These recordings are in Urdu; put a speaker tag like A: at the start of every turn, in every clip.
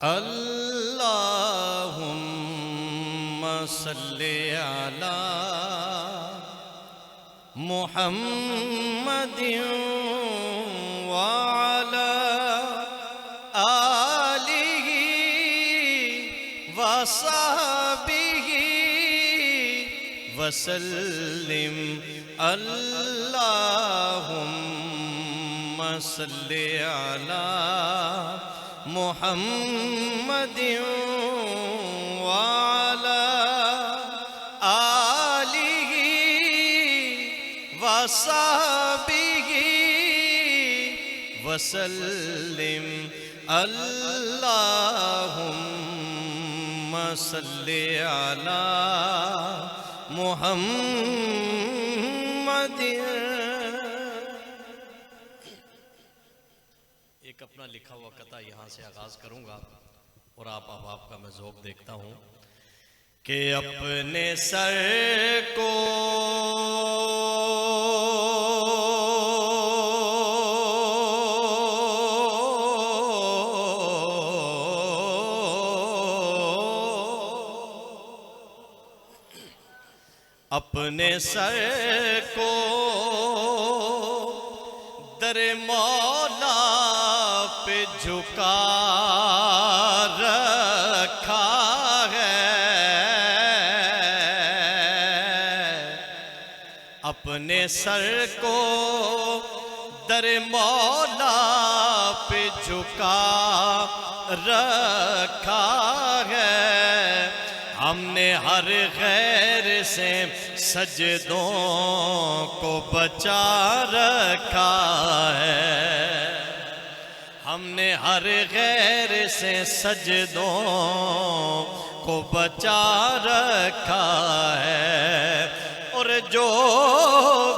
A: اللہم صلی علی محمد وعلی آلہ وصحبہ وسلم اللہم صلی علی محمد وعلی آلہ وصحبہ وسلم اللہم صلی علی محمد۔ ایک اپنا لکھا ہوا قطعہ یہاں سے آغاز کروں گا اور آپ احباب کا میں ذوق دیکھتا ہوں کہ اپنے سر کو اپنے سر کو در مولا پہ جھکا رکھا ہے، اپنے سر کو در مولا پہ جھکا رکھا ہے، ہم نے ہر غیر سے سجدوں کو بچا رکھا ہے، ہم نے ہر غیر سے سجدوں کو بچا رکھا ہے، اور جو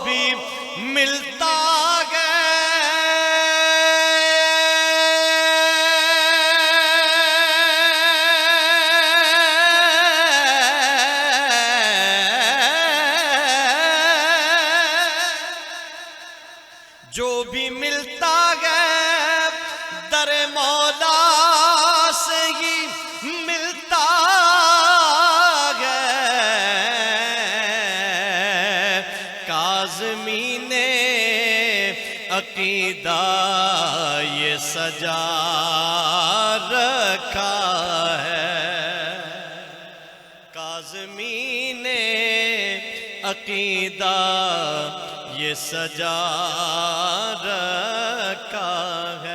A: بھی ملتا جو بھی ملتا ہے در مولا سے ہی ملتا ہے، کاظمین عقیدہ یہ سجا رکھا ہے، کاظمین عقیدہ یہ سجا رکھا ہے۔